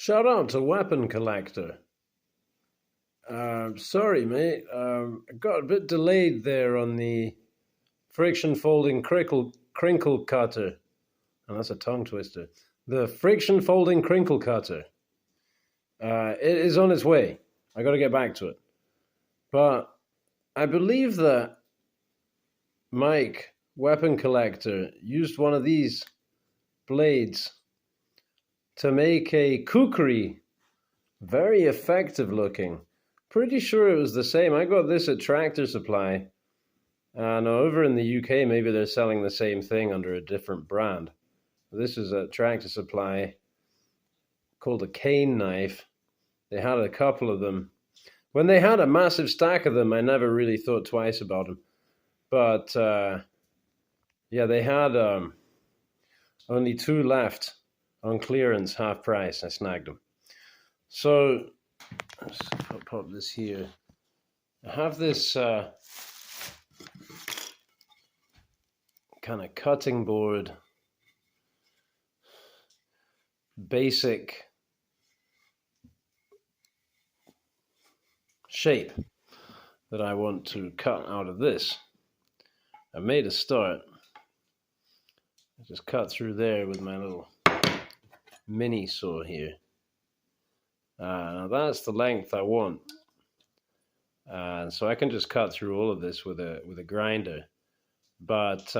Shout out to Weapon Collector. Sorry, mate. I got a bit delayed there on the friction folding crinkle cutter. And that's a tongue twister. The friction folding crinkle cutter. It is on its way. I got to get back to it. But I believe that Mike, Weapon Collector, used one of these blades to make a kukri. Very effective looking. Pretty sure it was the same. I got this at Tractor Supply. And over in the UK, maybe they're selling the same thing under a different brand. This is a Tractor Supply called a cane knife. They had a couple of them. When they had a massive stack of them, I never really thought twice about them. But, yeah, they had only 2 left on clearance, half price. I snagged them. So, let's pop this here. I have this kind of cutting board, basic shape that I want to cut out of this. I made a start. I just cut through there with my little mini saw here. Now that's the length I want. So I can just cut through all of this with a grinder. But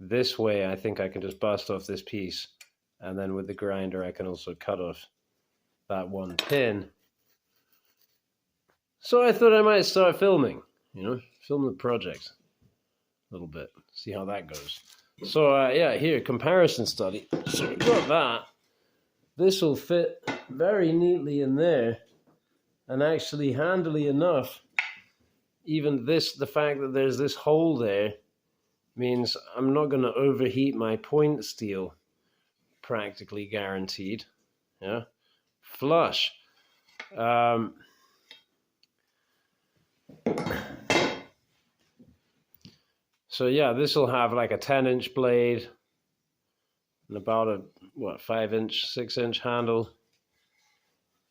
this way I think I can just bust off this piece, and then with the grinder I can also cut off that one pin. So I thought I might start filming, film the project a little bit, see how that goes. So yeah, here, comparison study. So we've got that. This will fit very neatly in there, and actually handily enough, even the fact that there's this hole there means I'm not going to overheat my point steel, practically guaranteed. Yeah, flush. So yeah, this will have like a 10-inch blade and about a 5-inch, 6-inch handle.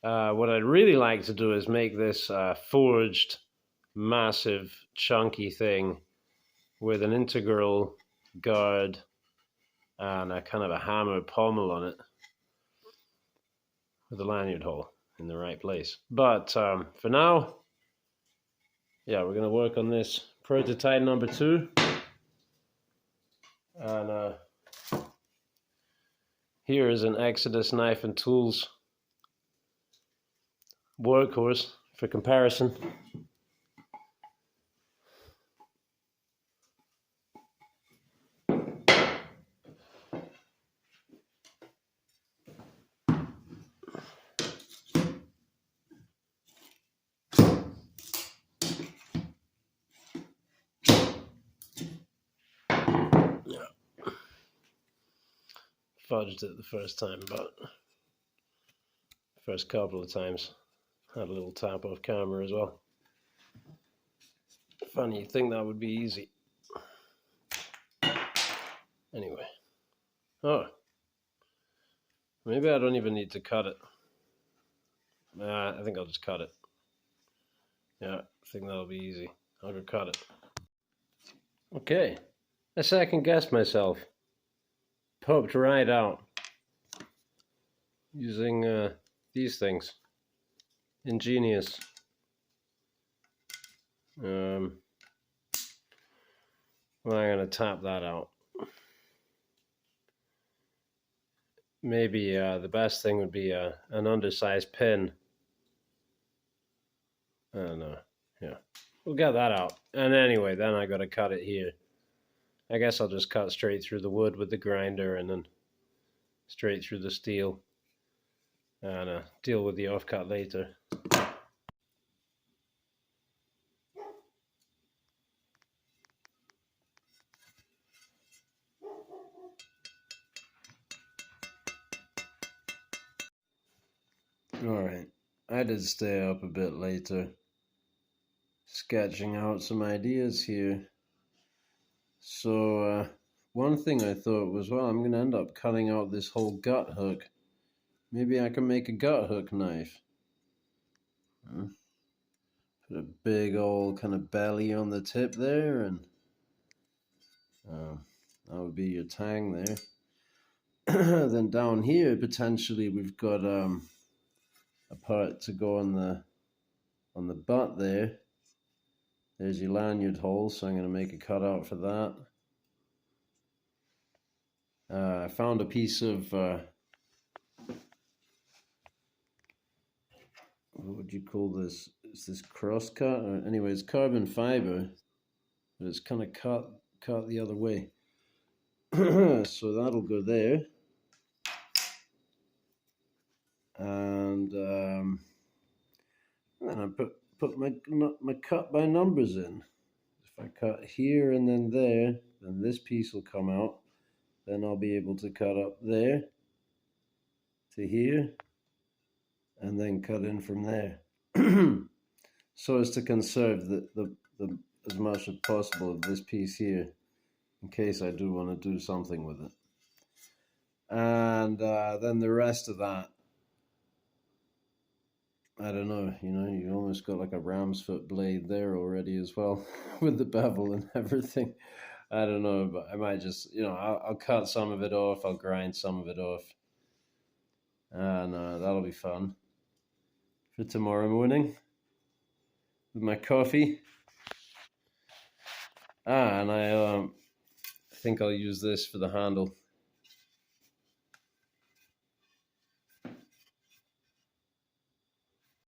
What I'd really like to do is make this forged, massive, chunky thing with an integral guard and a kind of a hammer pommel on it with a lanyard hole in the right place. But for now, yeah, we're going to work on this prototype number 2. And here is an Exodus Knife and Tools workhorse for comparison. Fudged it the first time, but first couple of times had a little tap off camera as well. Funny, you'd think that would be easy. Anyway. Oh. Maybe I don't even need to cut it. I think I'll just cut it. Yeah, I think that'll be easy. I'll go cut it. Okay. I second guessed myself. Popped right out. Using these things. Ingenious. Well, I'm going to tap that out. Maybe the best thing would be an undersized pin. I don't know. Yeah, we'll get that out. And anyway, then I got to cut it here. I guess I'll just cut straight through the wood with the grinder and then straight through the steel. And deal with the offcut later. Alright, I did stay up a bit later, sketching out some ideas here. So one thing I thought was, well, I'm going to end up cutting out this whole gut hook Maybe I can make a Guthook knife. Put a big old kind of belly on the tip there, and that would be your tang there. Then down here, potentially, we've got a part to go on the butt there. There's your lanyard hole, so I'm going to make a cutout for that. I found a piece of what would you call this? Is this crosscut? Or anyway, it's carbon fiber, but it's kind of cut the other way. So that'll go there. And then I put my cut by numbers in. If I cut here and then there, then this piece will come out. Then I'll be able to cut up there to here, and then cut in from there. So as to conserve the as much as possible of this piece here, in case I do want to do something with it. And then the rest of that, I don't know, you almost got like a ram's foot blade there already as well, with the bevel and everything. I don't know, but I might just, I'll cut some of it off, I'll grind some of it off. And that'll be fun for tomorrow morning with my coffee. And I think I'll use this for the handle.